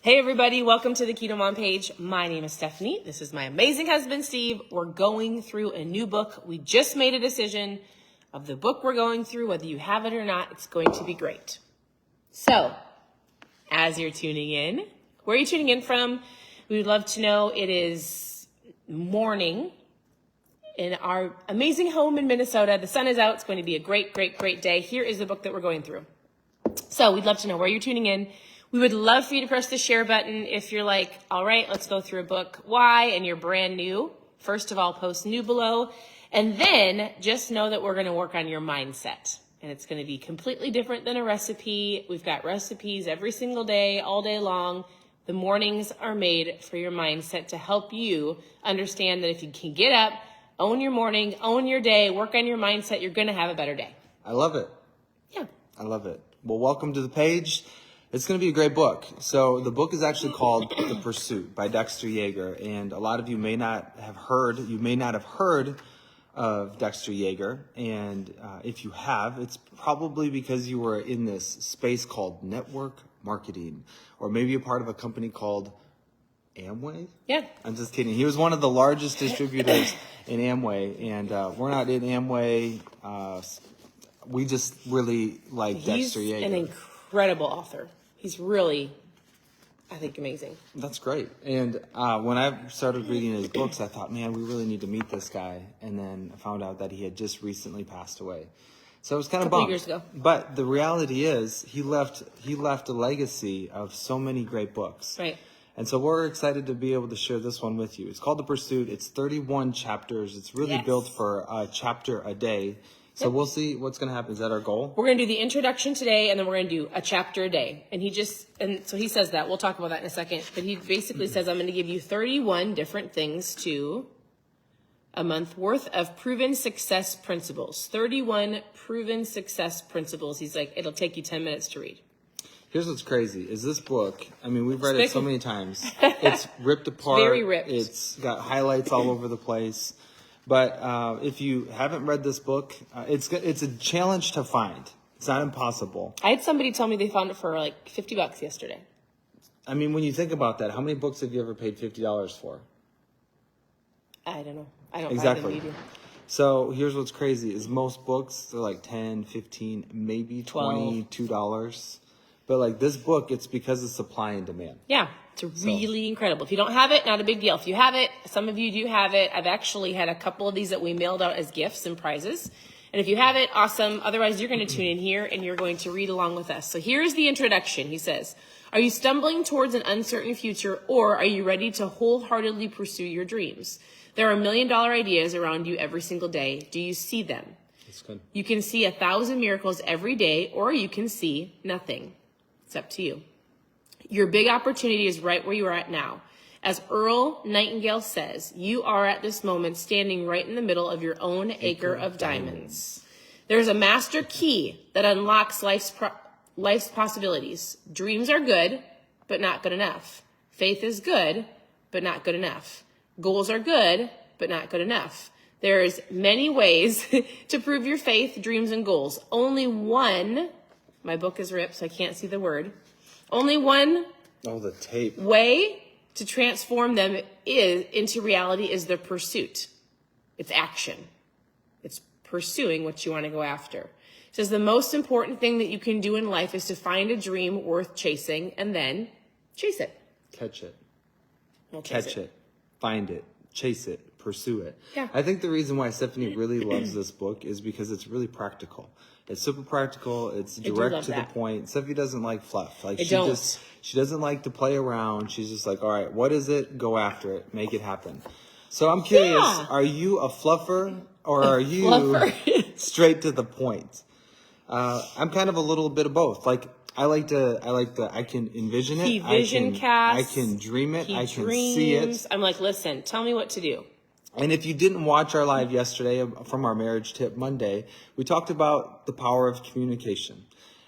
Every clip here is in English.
Hey everybody, welcome to the KetoMom page. My name is Stephanie. This is my amazing husband, Steve. We're going through a new book. We just made a decision of the book we're going through. Whether you have it or not, it's going to be great. So, as you're tuning in, where are you tuning in from? We would love to know. It is morning in our amazing home in Minnesota. The sun is out. It's going to be a great, great, great day. Here is the book that we're going through. So we'd love to know where you're tuning in. We would love for you to press the share button if you're like, all right, let's go through a book. Why? And you're brand new. First of all, post new below. And then just know that we're going to work on your mindset. And it's going to be completely different than a recipe. We've got recipes every single day, all day long. The mornings are made for your mindset to help you understand that if you can get up, own your morning, own your day, work on your mindset, you're going to have a better day. I love it. Yeah. I love it. Well, welcome to the page. It's going to be a great book. So the book is actually called The Pursuit by Dexter Yager. And a lot of you may not have heard of Dexter Yager. And if you have, it's probably because you were in this space called network marketing, or maybe a part of a company called Amway? Yeah. I'm just kidding. He was one of the largest distributors in Amway. And we're not in Amway. We just really like Dexter Yager. He's an incredible author. He's really, I think, amazing. That's great. And when I started reading his books, I thought, man, we really need to meet this guy. And then I found out that he had just recently passed away. So it was kind of bummed. Years ago. But the reality is he left a legacy of so many great books. Right. And so we're excited to be able to share this one with you. It's called The Pursuit. It's 31 chapters. It's really built for a chapter a day. So we'll see what's going to happen. Is that our goal? We're going to do the introduction today, and then we're going to do a chapter a day. And so he says that. We'll talk about that in a second. But he basically says, I'm going to give you 31 different things to a month worth of proven success principles. 31 proven success principles. He's like, it'll take you 10 minutes to read. Here's what's crazy is this book. I mean, we've read it so many times. It's ripped apart. It's very ripped. It's got highlights all over the place. But if you haven't read this book, it's a challenge to find. It's not impossible. I had somebody tell me they found it for like $50 yesterday. I mean, when you think about that, how many books have you ever paid $50 for? I don't know. I don't Exactly. buy them either. So here's what's crazy is most books, they're like 10, 15, maybe $22. But like this book, it's because of supply and demand. Yeah. It's really incredible. If you don't have it, not a big deal. If you have it, some of you do have it. I've actually had a couple of these that we mailed out as gifts and prizes. And if you have it, awesome. Otherwise, you're going to tune in here and you're going to read along with us. So here's the introduction. He says, are you stumbling towards an uncertain future, or are you ready to wholeheartedly pursue your dreams? There are $1 million ideas around you every single day. Do you see them? That's good. You can see 1,000 miracles every day, or you can see nothing. It's up to you. Your big opportunity is right where you are at now. As Earl Nightingale says, you are at this moment standing right in the middle of your own acre of diamonds. There's a master key that unlocks life's possibilities. Dreams are good, but not good enough. Faith is good, but not good enough. Goals are good, but not good enough. There's many ways to prove your faith, dreams, and goals. Only one, my book is ripped, so I can't see the word. Only one the tape. way to transform them into reality is the pursuit. It's action. It's pursuing what you want to go after. It says the most important thing that you can do in life is to find a dream worth chasing and then chase it. Catch it. Catch it. Find it. Chase it. Pursue it. Yeah. I think the reason why Stephanie really loves this book is because it's really practical. It's super practical. It's direct to the point. Stephanie doesn't like fluff. Like she doesn't like to play around. She's just like, all right, what is it? Go after it. Make it happen. So I'm curious, are you a fluffer or are you straight to the point? I'm kind of a little bit of both. Like I can envision it. I can dream it. I can see it. I'm like, listen, tell me what to do. And if you didn't watch our live yesterday from our Marriage Tip Monday, we talked about the power of communication.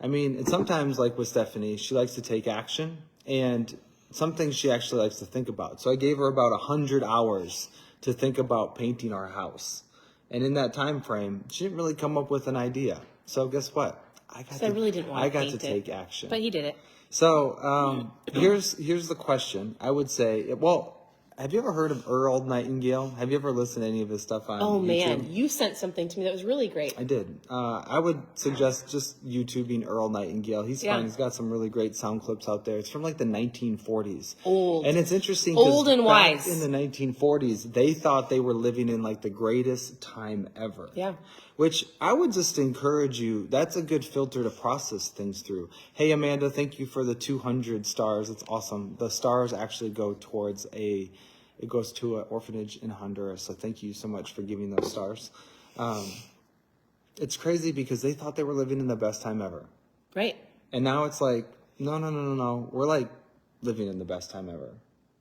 I mean, and sometimes, like with Stephanie, she likes to take action, and some things she actually likes to think about. So I gave her about 100 hours to think about painting our house. And in that time frame, she didn't really come up with an idea. So guess what? I got to take action. But he did it. So here's the question. I would say, well, have you ever heard of Earl Nightingale? Have you ever listened to any of his stuff on YouTube? Man, you sent something to me that was really great. I did. I would suggest just YouTubing Earl Nightingale. He's fine. He's got some really great sound clips out there. It's from like the 1940s. Old. And it's interesting Old and back wise. in the 1940s, they thought they were living in like the greatest time ever. Yeah. Which I would just encourage you, that's a good filter to process things through. Hey, Amanda, thank you for the 200 stars. It's awesome. The stars actually go towards it goes to an orphanage in Honduras. So thank you so much for giving those stars. It's crazy because they thought they were living in the best time ever. Right. And now it's like, no. We're like living in the best time ever.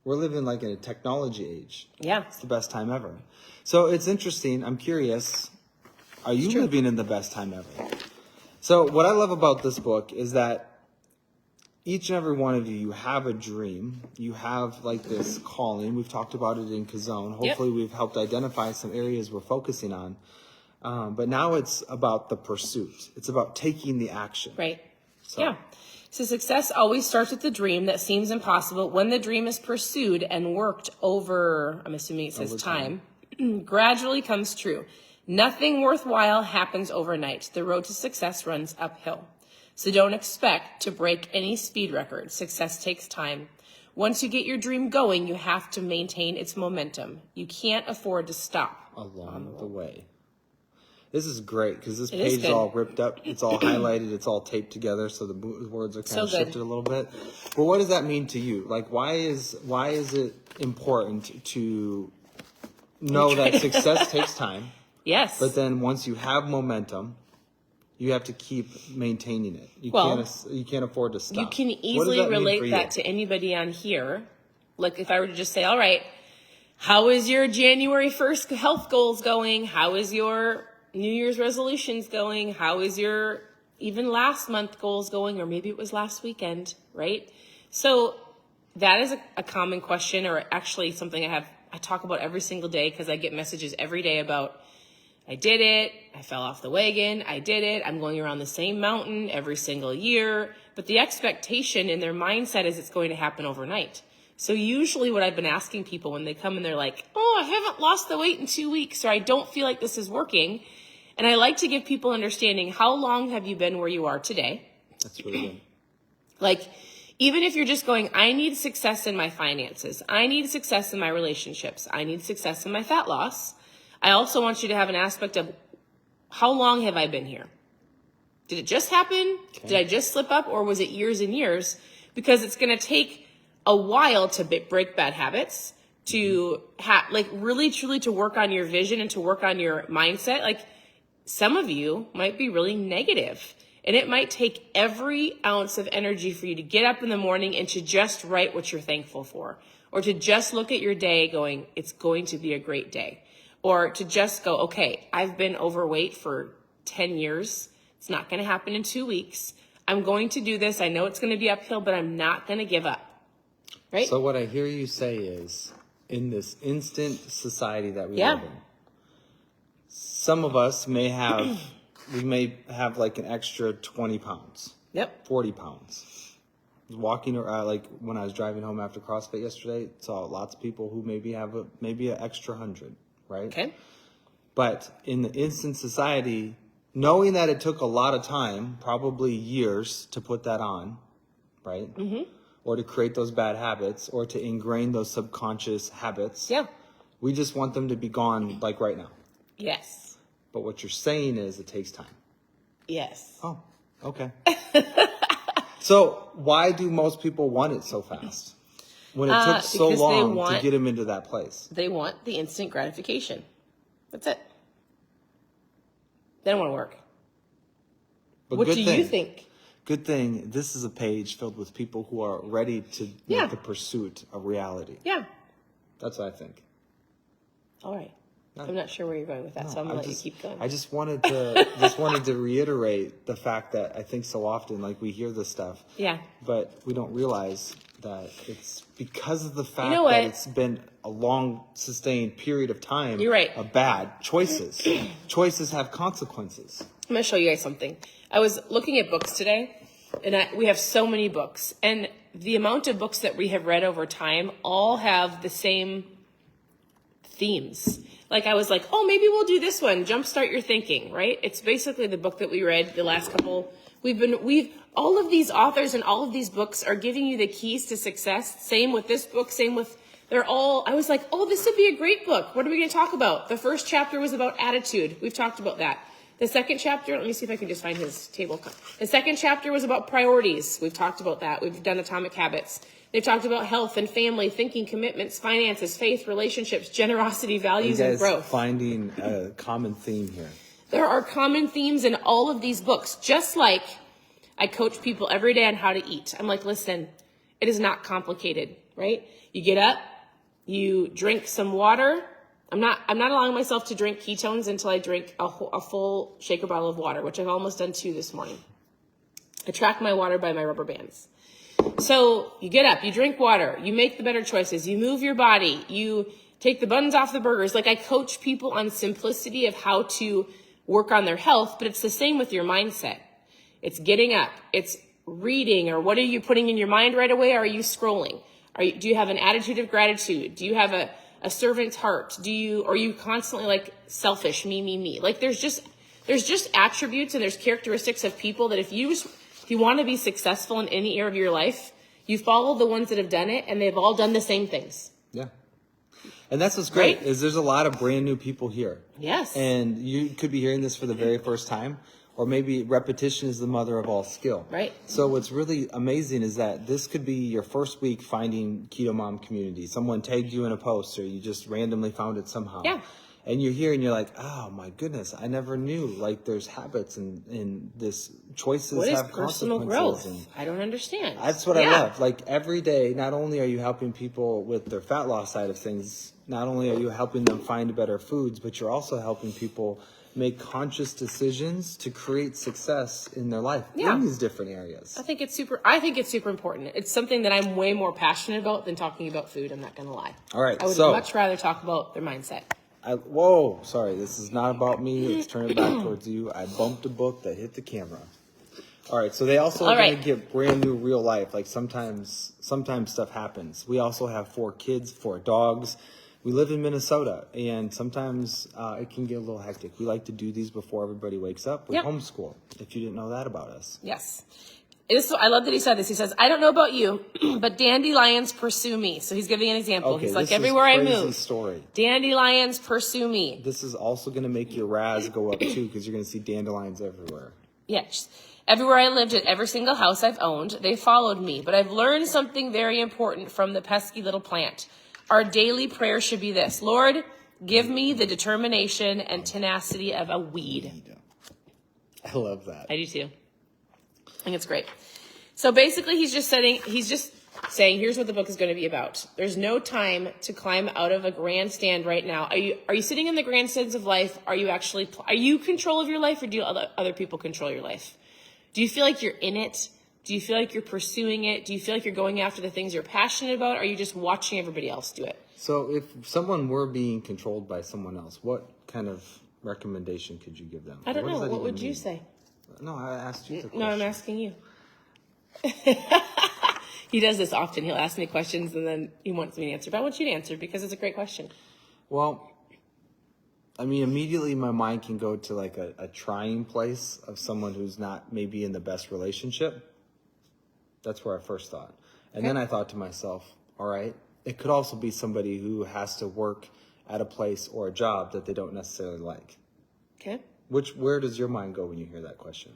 We're living like in a technology age. Yeah. It's the best time ever. So it's interesting. I'm curious. Are you living in the best time ever? So what I love about this book is that each and every one of you have a dream. You have like this calling. We've talked about it in Kazone. Hopefully we've helped identify some areas we're focusing on. But now it's about the pursuit. It's about taking the action. Right. So success always starts with the dream that seems impossible. When the dream is pursued and worked over, I'm assuming it says time, gradually comes true. Nothing worthwhile happens overnight. The road to success runs uphill. So don't expect to break any speed record. Success takes time. Once you get your dream going, you have to maintain its momentum. You can't afford to stop along the way. This is great because this page is all ripped up. It's all highlighted. It's all taped together. So the words are kind of shifted a little bit. But what does that mean to you? Like, why is it important to know that success takes time? Yes. But then once you have momentum, you have to keep maintaining it. You can't afford to stop. You can easily relate that to anybody on here. Like if I were to just say, all right, how is your January 1st health goals going? How is your New Year's resolutions going? How is your even last month goals going? Or maybe it was last weekend, right? So that is a common question, or actually something I talk about every single day because I get messages every day about, I did it. I fell off the wagon. I did it. I'm going around the same mountain every single year. But the expectation in their mindset is it's going to happen overnight. So usually what I've been asking people when they come and they're like, oh, I haven't lost the weight in 2 weeks, or I don't feel like this is working. And I like to give people understanding, how long have you been where you are today? That's really good. Like, even if you're just going, I need success in my finances. I need success in my relationships. I need success in my fat loss. I also want you to have an aspect of, how long have I been here? Did it just happen? Okay. Did I just slip up? Or was it years and years? Because it's going to take a while to break bad habits, to really truly to work on your vision and to work on your mindset. Like some of you might be really negative, and it might take every ounce of energy for you to get up in the morning and to just write what you're thankful for, or to just look at your day going, it's going to be a great day. Or to just go, okay, I've been overweight for 10 years. It's not going to happen in 2 weeks. I'm going to do this. I know it's going to be uphill, but I'm not going to give up. Right? So what I hear you say is, in this instant society that we live in, some of us may have like an extra 20 pounds. Yep. 40 pounds. Walking like when I was driving home after CrossFit yesterday, saw lots of people who maybe have maybe an extra 100. Right? Okay. But in the instant society, knowing that it took a lot of time, probably years, to put that on, right? Mm-hmm. Or to create those bad habits, or to ingrain those subconscious habits. Yeah. We just want them to be gone, like right now. Yes. But what you're saying is it takes time. Yes. Oh, okay. So why do most people want it so fast? When it took so long to get them into that place. They want the instant gratification. That's it. They don't want to work. But what do you think? Good thing this is a page filled with people who are ready to make the pursuit a reality. Yeah. That's what I think. All right. I'm not sure where you're going with that, so I'm going to let you keep going. I just wanted to reiterate the fact that I think so often, like, we hear this stuff. Yeah. But we don't realize that it's because of the fact that it's been a long, sustained period of time. You're right. Of bad choices. Choices have consequences. I'm going to show you guys something. I was looking at books today, And we have so many books. And the amount of books that we have read over time all have the same themes. Like I was like, oh, maybe we'll do this one, Jumpstart Your Thinking, right? It's basically the book that we read the last couple. All of these authors and all of these books are giving you the keys to success. Same with this book, I was like, oh, this would be a great book. What are we going to talk about? The first chapter was about attitude. We've talked about that. The second chapter, let me see if I can just find his table. The second chapter was about priorities. We've talked about that. We've done Atomic Habits. They've talked about health and family, thinking, commitments, finances, faith, relationships, generosity, values, and growth. Finding a common theme here. There are common themes in all of these books, just like I coach people every day on how to eat. I'm like, listen, it is not complicated, right? You get up, you drink some water. I'm not allowing myself to drink ketones until I drink a full shaker bottle of water, which I've almost done 2 this morning. I track my water by my rubber bands. So you get up, you drink water, you make the better choices, you move your body, you take the buns off the burgers. Like I coach people on simplicity of how to work on their health, but it's the same with your mindset. It's getting up, it's reading, or what are you putting in your mind right away? Or are you scrolling? Do you have an attitude of gratitude? Do you have a servant's heart? Are you constantly like selfish, me? Like there's just attributes and there's characteristics of people that if you want to be successful in any area of your life, you follow the ones that have done it and they've all done the same things. Yeah. And that's what's great, right? Is there's a lot of brand new people here. Yes. And you could be hearing this for the very first time, or maybe repetition is the mother of all skill. Right. So what's really amazing is that this could be your first week finding KetoMom community. Someone tagged you in a post or you just randomly found it somehow. Yeah. And you're here and you're like, oh my goodness, I never knew. Like there's habits and this choices what have is personal consequences. Growth? I don't understand. That's what I love. Like every day, not only are you helping people with their fat loss side of things, not only are you helping them find better foods, but you're also helping people make conscious decisions to create success in their life in these different areas. I think it's super important. It's something that I'm way more passionate about than talking about food. I'm not going to lie. All right. I would much rather talk about their mindset. Whoa, sorry. This is not about me. Let's turn it back towards you. I bumped a book that hit the camera. All right. So they also are going to get brand new real life. Like sometimes stuff happens. We also have 4 kids, 4 dogs. We live in Minnesota, and sometimes it can get a little hectic. We like to do these before everybody wakes up. We homeschool, if you didn't know that about us. Yes. I love that he said this. He says, I don't know about you, but dandelions pursue me. So he's giving an example. Okay, he's like, everywhere I move, story. Dandelions pursue me. This is also going to make your RAS go up, too, because you're going to see dandelions everywhere. Yes. Everywhere I lived, at every single house I've owned, they followed me. But I've learned something very important from the pesky little plant. Our daily prayer should be this: Lord, give me the determination and tenacity of a weed. I love that. I do too. I think it's great. So basically he's just saying, here's what the book is going to be about. There's no time to climb out of a grandstand right now. Are you sitting in the grandstands of life? Are you control of your life, or do other people control your life? Do you feel like you're in it? Do you feel like you're pursuing it? Do you feel like you're going after the things you're passionate about? Or are you just watching everybody else do it? So if someone were being controlled by someone else, what kind of recommendation could you give them? I don't know. What would you say? No, I asked you the question. No, I'm asking you. He does this often. He'll ask me questions and then he wants me to answer. But I want you to answer because it's a great question. Well, I mean, immediately my mind can go to like a trying place of someone who's not maybe in the best relationship. That's where I first thought. And then I thought to myself, all right, it could also be somebody who has to work at a place or a job that they don't necessarily like. Okay. Where does your mind go when you hear that question?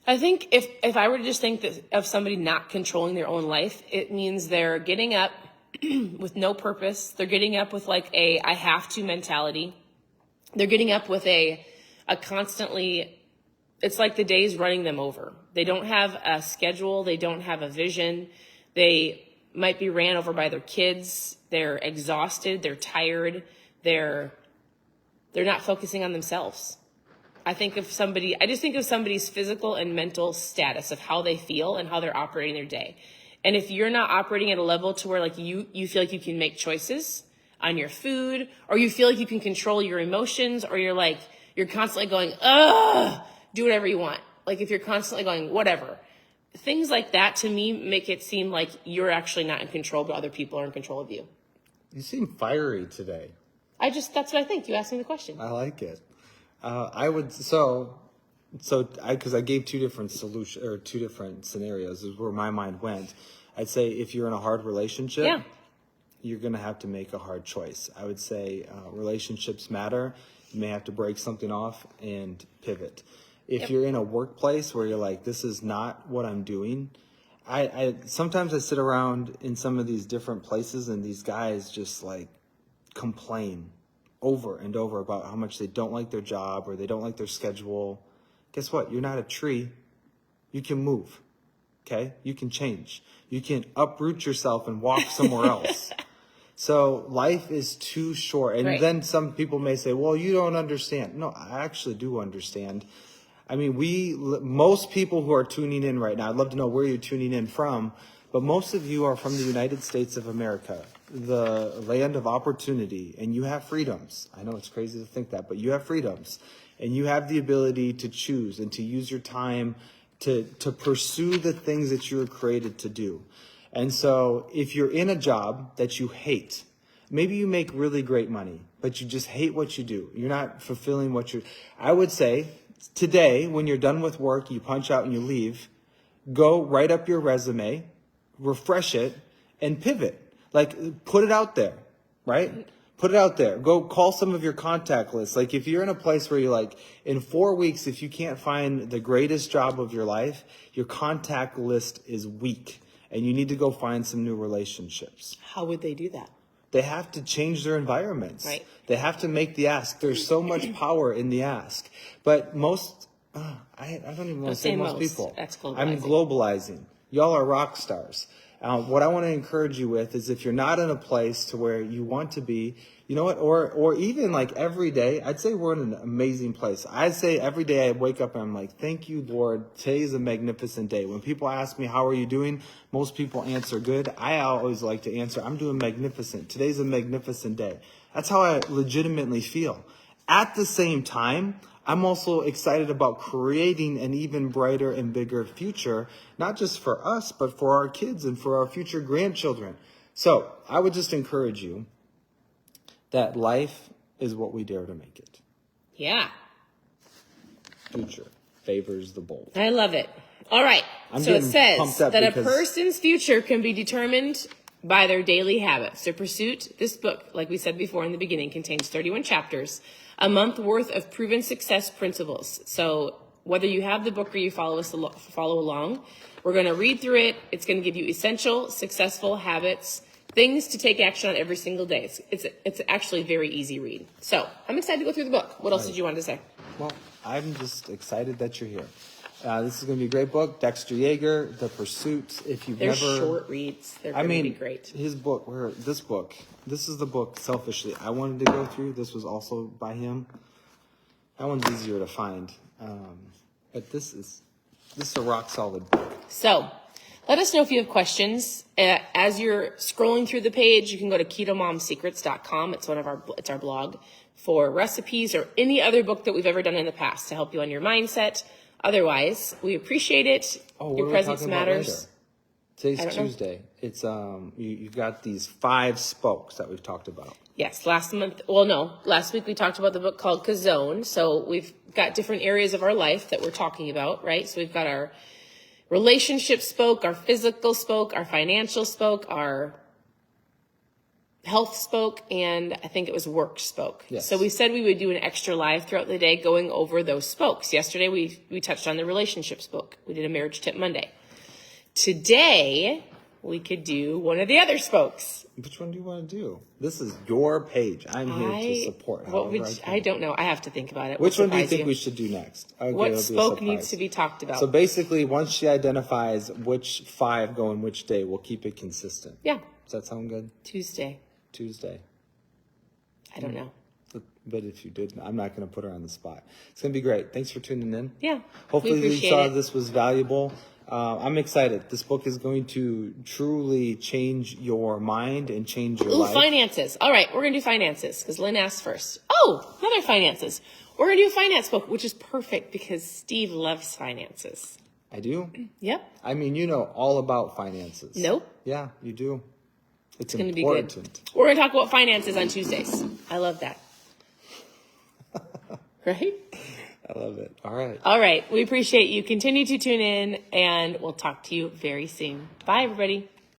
I think if I were to just think of somebody not controlling their own life, it means they're getting up with no purpose. They're getting up with like a I have to mentality. They're getting up with a constantly, it's like the day's running them over. They don't have a schedule. They don't have a vision. They might be ran over by their kids. They're exhausted. They're tired. They're not focusing on themselves. I just think of somebody's physical and mental status of how they feel and how they're operating their day. And if you're not operating at a level to where like you feel like you can make choices on your food, or you feel like you can control your emotions, or you're constantly going, do whatever you want. like if you're constantly going, whatever, things like that to me make it seem like you're actually not in control, but other people are in control of you. You seem fiery today. That's what I think. You asked me the question. I like it. Because I gave two different scenarios is where my mind went. I'd say if you're in a hard relationship, you're going to have to make a hard choice. I would say relationships matter. You may have to break something off and pivot. If you're in a workplace where you're like, this is not what I'm doing, I sometimes I sit around in some of these different places and these guys just like complain over and over about how much they don't like their job or they don't like their schedule. Guess what? You're not a tree. You can move. Okay? You can change. You can uproot yourself and walk somewhere else. So life is too short. And then some people may say, well, you don't understand. No, I actually do understand. I mean, most people who are tuning in right now, I'd love to know where you're tuning in from, but most of you are from the United States of America, the land of opportunity, and you have freedoms. I know it's crazy to think that, but you have freedoms, and you have the ability to choose and to use your time to pursue the things that you were created to do. And so if you're in a job that you hate, maybe you make really great money, but you just hate what you do. You're not fulfilling I would say today, when you're done with work, you punch out and you leave, go write up your resume, refresh it, and pivot. Like, put it out there, right? Put it out there. Go call some of your contact lists. Like, if you're in a place where you're like, in 4 weeks, if you can't find the greatest job of your life, your contact list is weak, and you need to go find some new relationships. How would they do that? They have to change their environments. Right. They have to make the ask. There's so much power in the ask. But I don't even want to say most people. That's globalizing. I'm globalizing. Y'all are rock stars. What I want to encourage you with is if you're not in a place to where you want to be, you know what, or even like every day, I'd say we're in an amazing place. I'd say every day I wake up and I'm like, thank you, Lord. Today is a magnificent day. When people ask me, how are you doing? Most people answer good. I always like to answer, I'm doing magnificent. Today's a magnificent day. That's how I legitimately feel. At the same time, I'm also excited about creating an even brighter and bigger future, not just for us, but for our kids and for our future grandchildren. So I would just encourage you that life is what we dare to make it. Yeah. Future favors the bold. I love it. All right. So it says that a person's future can be determined by their daily habits. Their pursuit, this book, like we said before in the beginning, contains 31 chapters, a month worth of proven success principles. So whether you have the book or you follow along, we're going to read through it. It's going to give you essential, successful habits, things to take action on every single day. It's actually a very easy read. So I'm excited to go through the book. What else did you want to say? Well, I'm just excited that you're here. This is going to be a great book. Dexter Yager, The Pursuit. They're short reads. They're going to be great. This is the book, selfishly, I wanted to go through. This was also by him. That one's easier to find. But this is a rock solid book. So let us know if you have questions. As you're scrolling through the page, you can go to KetoMomSecrets.com. It's our blog for recipes or any other book that we've ever done in the past to help you on your mindset. Otherwise, we appreciate it. Your presence matters. Today's Tuesday. It's you've got these 5 spokes that we've talked about. Yes, last week we talked about the book called Zone. So we've got different areas of our life that we're talking about, right? So we've got our relationship spoke, our physical spoke, our financial spoke, our health spoke, and I think it was work spoke. Yes. So we said we would do an extra live throughout the day going over those spokes. Yesterday we touched on the relationship spoke. We did a marriage tip Monday. Today we could do one of the other spokes. Which one do you want to do? This is your page. I'm here to support. I don't know. I have to think about it. Which one do you think we should do next? Okay, what spoke needs to be talked about? So basically, once she identifies which 5 go in which day, we'll keep it consistent. Yeah. Does that sound good? Tuesday. I don't know. But if you did, I'm not going to put her on the spot. It's going to be great. Thanks for tuning in. Yeah. Hopefully you saw this was valuable. I'm excited. This book is going to truly change your mind and change your life. Finances. All right, we're going to do finances because Lynn asked first. Oh, another finances. We're going to do a finance book, which is perfect because Steve loves finances. I do? Yep. I mean, you know all about finances. Nope. Yeah, you do. It's going to be important. good. We're going to talk about finances on Tuesdays. I love that. Right? I love it. All right. All right. We appreciate you. Continue to tune in, and we'll talk to you very soon. Bye, everybody.